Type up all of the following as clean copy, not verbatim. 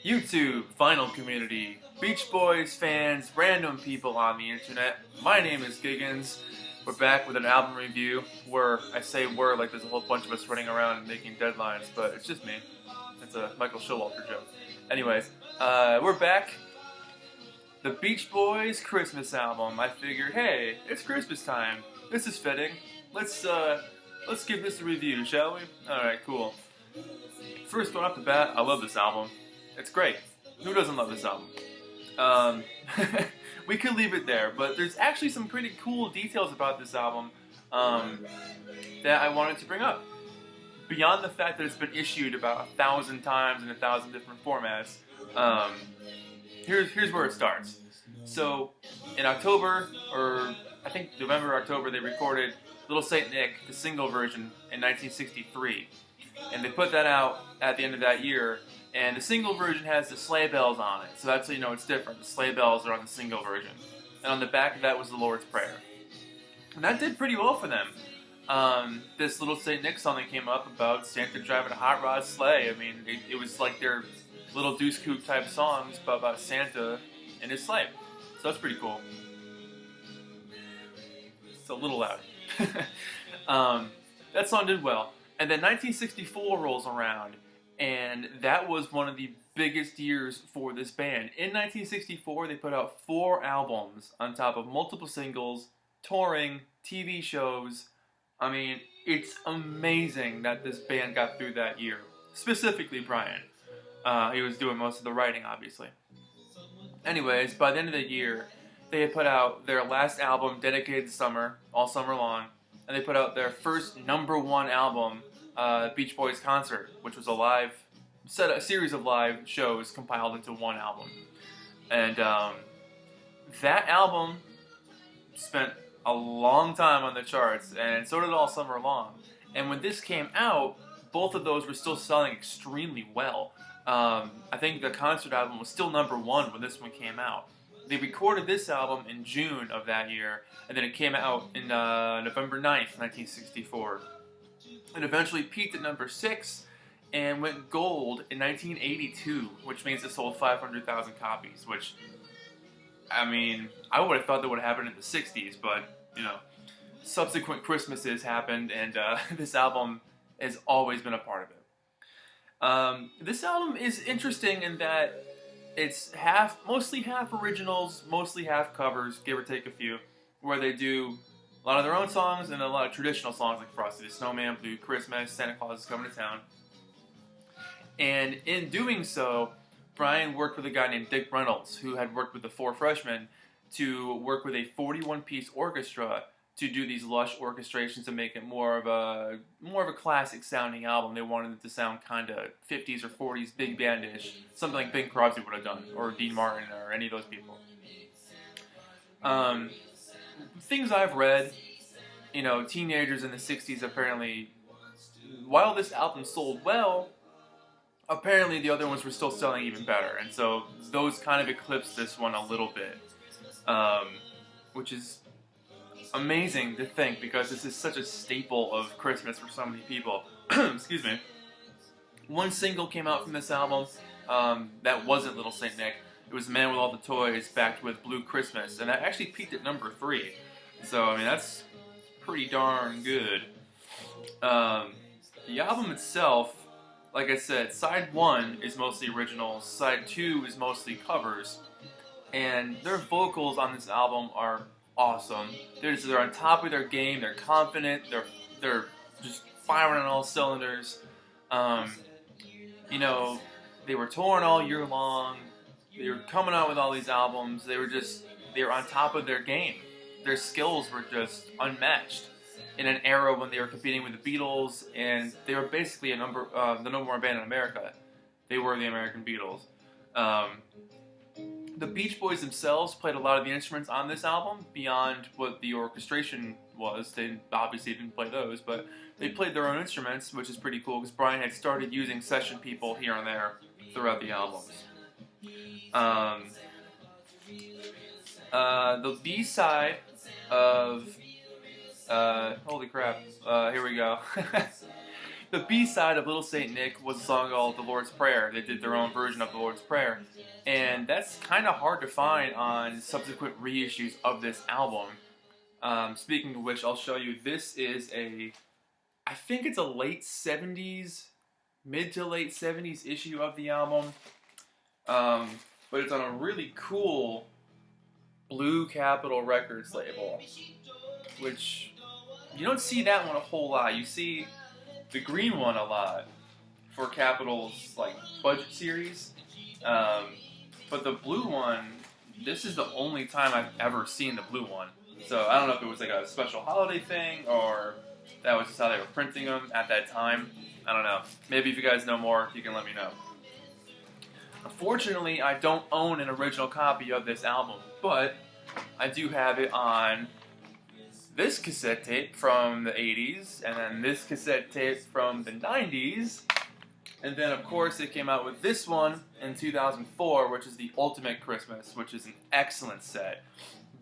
YouTube, final community, Beach Boys fans, random people on the internet. My name is Giggins. We're back with an album review where I say we're like there's a whole bunch of us running around and making deadlines, but it's just me. It's a Michael Showalter joke. Anyways, we're back. The Beach Boys Christmas album. I figured, hey, it's Christmas time. This is fitting. Let's give this a review, shall we? Alright, cool. First one off the bat, I love this album. It's great. Who doesn't love this album? We could leave it there, but there's actually some pretty cool details about this album that I wanted to bring up. Beyond the fact that it's been issued about 1,000 times in 1,000 different formats, here's where it starts. So, in October, or I think November, October, they recorded Little Saint Nick, the single version, in 1963. And they put that out at the end of that year, and the single version has the sleigh bells on it, so that's how you know it's different. The sleigh bells are on the single version. And on the back of that was the Lord's Prayer. And that did pretty well for them. This Little Saint Nick song that came up about Santa driving a hot rod sleigh, I mean, it was like their little Deuce Coupe type songs about Santa and his sleigh. So that's pretty cool. It's a little loud. That song did well. And then 1964 rolls around, and that was one of the biggest years for this band. In 1964, they put out 4 albums on top of multiple singles, touring, TV shows. I mean, it's amazing that this band got through that year. Specifically, Brian. He was doing most of the writing, obviously. Anyways, by the end of the year, they had put out their last album dedicated to summer, all summer long, and they put out their first #1 album, Beach Boys Concert, which was a series of live shows compiled into one album. And that album spent a long time on the charts, and so did All Summer Long. And when this came out, both of those were still selling extremely well. I think the concert album was still #1 when this one came out. They recorded this album in June of that year, and then it came out in November 9th, 1964. It eventually peaked at #6 and went gold in 1982, which means it sold 500,000 copies, which, I mean, I would have thought that would have happened in the 60s, but, you know, subsequent Christmases happened, and this album has always been a part of it. This album is interesting in that it's mostly half originals, mostly half covers, give or take a few, where they do a lot of their own songs and a lot of traditional songs like Frosty the Snowman, Blue Christmas, Santa Claus is Coming to Town. And in doing so, Brian worked with a guy named Dick Reynolds, who had worked with the Four Freshmen, to work with a 41-piece orchestra to do these lush orchestrations to make it more of a classic sounding album. They wanted it to sound kind of 50s or 40s big bandish, something like Bing Crosby would have done, or Dean Martin, or any of those people. Things I've read, you know, teenagers in the 60s apparently, while this album sold well, apparently the other ones were still selling even better, and so those kind of eclipsed this one a little bit, which is amazing to think because this is such a staple of Christmas for so many people. Excuse me. One single came out from this album that wasn't Little Saint Nick. It was Man with All the Toys backed with Blue Christmas, and that actually peaked at #3. So, I mean, that's pretty darn good. The album itself, like I said, side 1 is mostly originals, side 2 is mostly covers, and their vocals on this album are awesome. They're on top of their game, they're confident, they're just firing on all cylinders. You know, they were touring all year long, they were coming out with all these albums, they were on top of their game. Their skills were just unmatched in an era when they were competing with the Beatles, and they were basically the #1 band in America. They were the American Beatles. The Beach Boys themselves played a lot of the instruments on this album beyond what the orchestration was. They obviously didn't play those, but they played their own instruments, which is pretty cool because Brian had started using session people here and there throughout the albums. The B-side of holy crap, here we go. The B-side of Little Saint Nick was a song called The Lord's Prayer. They did their own version of The Lord's Prayer. And that's kind of hard to find on subsequent reissues of this album. Speaking of which, I'll show you, this is I think it's a late 70s, mid to late 70s issue of the album. But it's on a really cool Blue Capitol Records label, which you don't see that one a whole lot. You see the green one a lot for Capitol's like budget series, but the blue one, this is the only time I've ever seen the blue one. So I don't know if it was like a special holiday thing or that was just how they were printing them at that time. I don't know. Maybe if you guys know more, you can let me know. Unfortunately, I don't own an original copy of this album, but I do have it on this cassette tape from the 80s, and then this cassette tape from the 90s, and then of course it came out with this one in 2004, which is the Ultimate Christmas, which is an excellent set.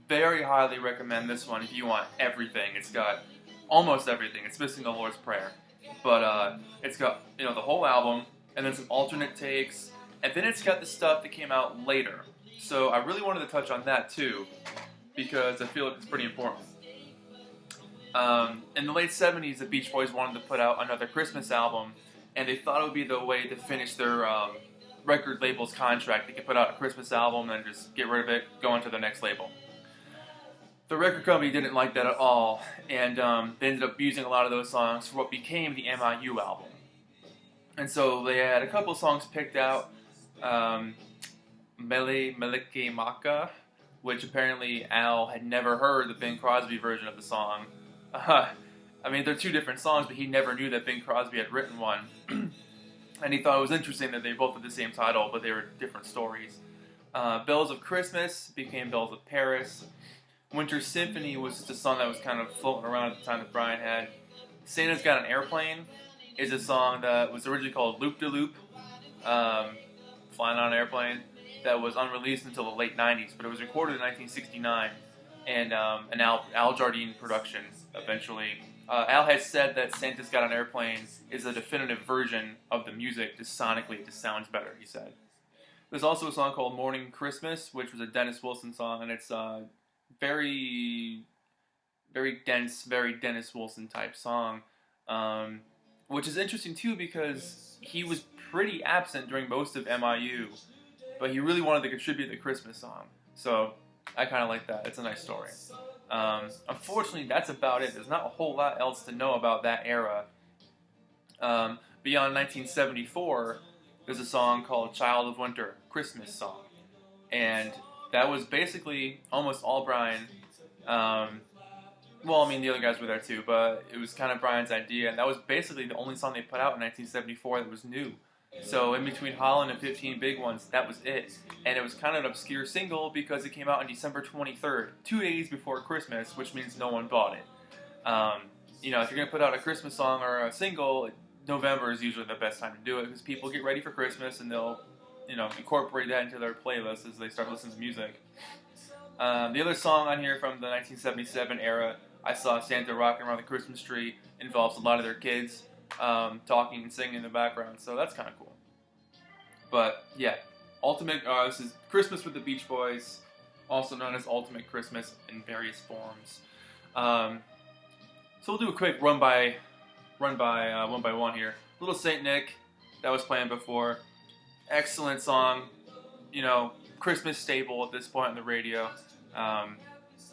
Very highly recommend this one if you want everything. It's got almost everything. It's missing the Lord's Prayer, but it's got, you know, the whole album, and then some alternate takes, and then it's got the stuff that came out later. So I really wanted to touch on that too, because I feel like it's pretty important. In the late 70s, the Beach Boys wanted to put out another Christmas album, and they thought it would be the way to finish their record label's contract. They could put out a Christmas album and just get rid of it, go on to the next label. The record company didn't like that at all, and they ended up using a lot of those songs for what became the MIU album. And so they had a couple songs picked out, Mele Meleke Maka, which apparently Al had never heard the Bing Crosby version of the song. I mean, they're two different songs, but he never knew that Bing Crosby had written one. And he thought it was interesting that they both had the same title, but they were different stories. Bells of Christmas became Bells of Paris. Winter Symphony was just a song that was kind of floating around at the time that Brian had. Santa's Got an Airplane is a song that was originally called Loop de Loop, Flying on an Airplane, that was unreleased until the late 90s, but it was recorded in 1969, and an Al Jardine production eventually. Al has said that Santa's Got an Airplane is a definitive version of the music, just sonically, it just sounds better, he said. There's also a song called Morning Christmas, which was a Dennis Wilson song, and it's very, very dense, very Dennis Wilson type song, which is interesting too because he was pretty absent during most of MIU, but he really wanted to contribute the Christmas song, so I kind of like that. It's a nice story. Unfortunately, that's about it. There's not a whole lot else to know about that era. Beyond 1974, there's a song called Child of Winter, Christmas song, and that was basically almost all Brian. Well, I mean, the other guys were there too, but it was kind of Brian's idea, and that was basically the only song they put out in 1974 that was new. So in between Holland and 15 Big Ones, that was it. And it was kind of an obscure single because it came out on December 23rd, 2 days before Christmas, which means no one bought it. You know, if you're going to put out a Christmas song or a single, November is usually the best time to do it because people get ready for Christmas and they'll, you know, incorporate that into their playlist as they start listening to music. The other song on here from the 1977 era, I Saw Santa Rocking Around the Christmas Tree, involves a lot of their kids talking and singing in the background, so that's kind of cool. But yeah, this is Christmas with the Beach Boys, also known as Ultimate Christmas in various forms. So we'll do a quick one by one here. Little Saint Nick, that was playing before. Excellent song, you know, Christmas staple at this point on the radio.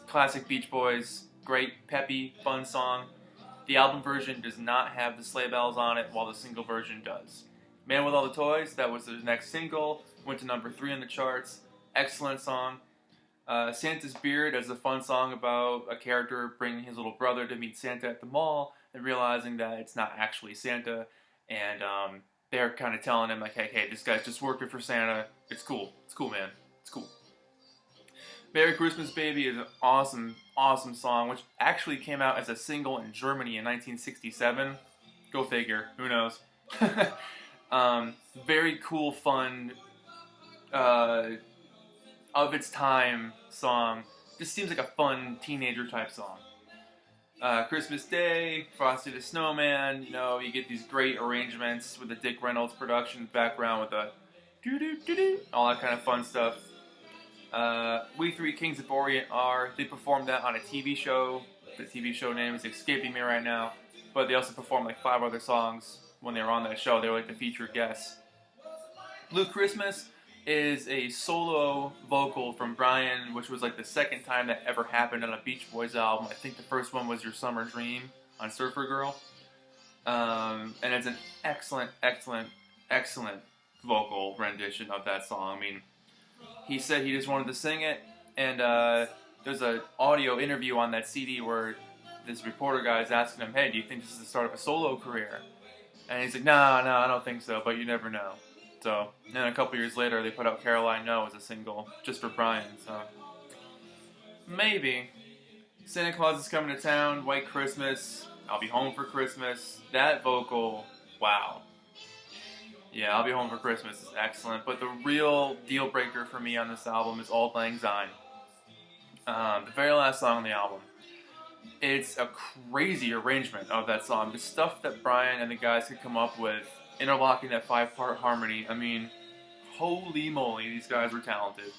Classic Beach Boys, great, peppy, fun song. The album version does not have the sleigh bells on it, while the single version does. Man with All the Toys, that was the next single, went to number 3 on the charts. Excellent song. Santa's Beard is a fun song about a character bringing his little brother to meet Santa at the mall and realizing that it's not actually Santa, and they're kind of telling him, like, hey, this guy's just working for Santa. It's cool, man, it's cool. Merry Christmas Baby is an awesome, awesome song, which actually came out as a single in Germany in 1967. Go figure, who knows. Very cool, fun, of its time song. Just seems like a fun teenager type song. Christmas Day, Frosty the Snowman. You know, you get these great arrangements with the Dick Reynolds production background with the doo doo doo doo, all that kind of fun stuff. We Three Kings of Orient they performed that on a TV show. The TV show name is escaping me right now, but they also performed like 5 other songs when they were on that show. They were like the featured guests. Blue Christmas is a solo vocal from Brian, which was like the second time that ever happened on a Beach Boys album. I think the first one was Your Summer Dream on Surfer Girl. And it's an excellent, excellent, excellent vocal rendition of that song. I mean, he said he just wanted to sing it, and there's an audio interview on that CD where this reporter guy is asking him, hey, do you think this is the start of a solo career? And he's like, no, I don't think so, but you never know. So, then a couple years later, they put out Caroline No as a single, just for Brian, so maybe. Santa Claus is Coming to Town, White Christmas, I'll Be Home for Christmas, that vocal, wow. Yeah, I'll Be Home for Christmas is excellent, but the real deal breaker for me on this album is Auld Lang Syne. The very last song on the album. It's a crazy arrangement of that song. The stuff that Brian and the guys could come up with, interlocking that 5-part harmony, I mean, holy moly, these guys were talented.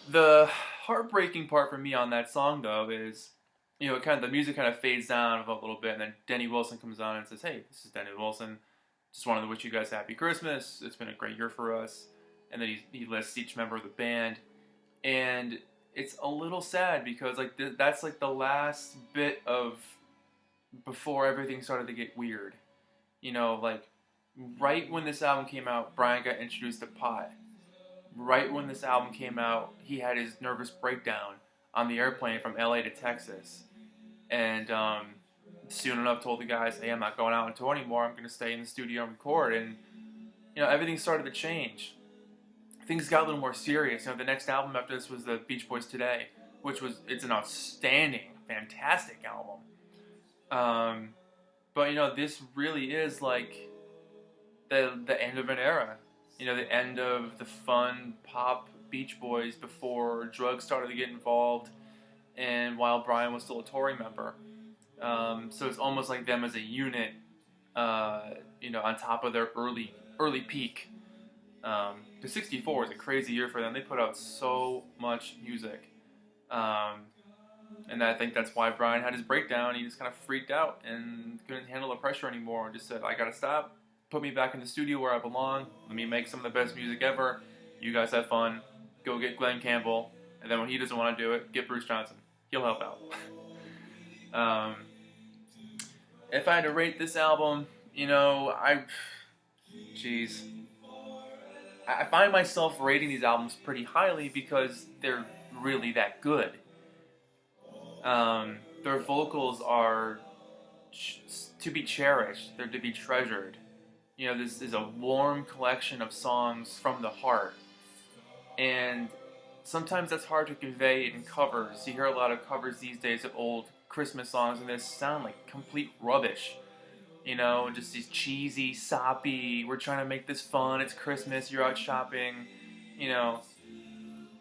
The heartbreaking part for me on that song, though, is, you know, the music kind of fades down a little bit, and then Denny Wilson comes on and says, hey, this is Denny Wilson. Just wanted to wish you guys a happy Christmas. It's been a great year for us. And then he lists each member of the band. And it's a little sad because like that's like the last bit of before everything started to get weird. You know, like right when this album came out, Brian got introduced to pot. Right when this album came out, he had his nervous breakdown on the airplane from LA to Texas. And soon enough told the guys, hey, I'm not going out on tour anymore. I'm going to stay in the studio and record. And, you know, everything started to change. Things got a little more serious. You know, the next album after this was the Beach Boys Today, it's an outstanding, fantastic album. But, you know, this really is like the end of an era. You know, the end of the fun pop Beach Boys before drugs started to get involved and while Brian was still a touring member. So it's almost like them as a unit, you know, on top of their early peak. The 64 was a crazy year for them. They put out so much music. And I think that's why Brian had his breakdown. He just kind of freaked out and couldn't handle the pressure anymore and just said, I gotta stop. Put me back in the studio where I belong. Let me make some of the best music ever. You guys have fun. Go get Glenn Campbell. And then when he doesn't want to do it, get Bruce Johnson. He'll help out. If I had to rate this album, you know, I find myself rating these albums pretty highly because they're really that good. Their vocals are to be cherished. They're to be treasured. You know, this is a warm collection of songs from the heart. And sometimes that's hard to convey in covers. You hear a lot of covers these days of old Christmas songs and they sound like complete rubbish. You know, just these cheesy, soppy, we're trying to make this fun, it's Christmas, you're out shopping. You know,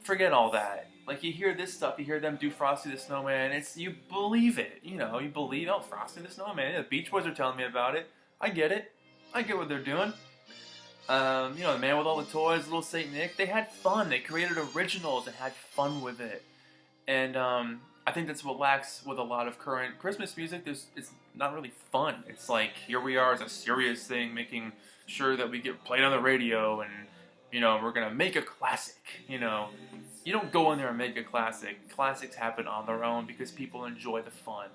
forget all that. Like, you hear this stuff, you hear them do Frosty the Snowman, you believe it. You know, you believe, oh, Frosty the Snowman, the Beach Boys are telling me about it. I get it. I get what they're doing. You know, the Man with All the Toys, Little Saint Nick, they had fun. They created originals and had fun with it. And I think that's what lacks with a lot of current Christmas music. It's not really fun. It's like, here we are as a serious thing, making sure that we get played on the radio and, you know, we're going to make a classic. You know, you don't go in there and make a classic. Classics happen on their own because people enjoy the fun.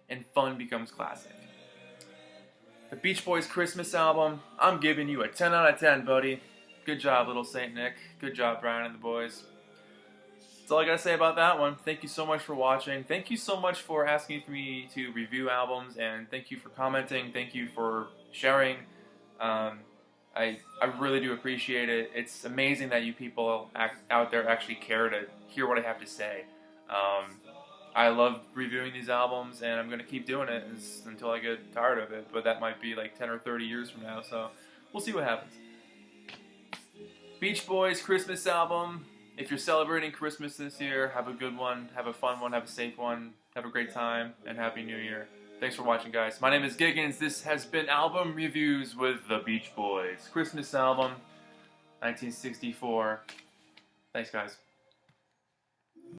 And fun becomes classic. The Beach Boys Christmas album, I'm giving you a 10 out of 10, buddy. Good job, Little Saint Nick. Good job, Brian and the boys. That's all I gotta say about that one. Thank you so much for watching. Thank you so much for asking for me to review albums, and thank you for commenting. Thank you for sharing. I really do appreciate it. It's amazing that you people out there actually care to hear what I have to say. I love reviewing these albums, and I'm going to keep doing it until I get tired of it, but that might be like 10 or 30 years from now, so we'll see what happens. Beach Boys Christmas album, If you're celebrating Christmas this year, have a good one, have a fun one, have a safe one, have a great time, and Happy New Year. Thanks for watching, guys. My name is Giggins. This has been Album Reviews with the Beach Boys. Christmas album, 1964. Thanks, guys.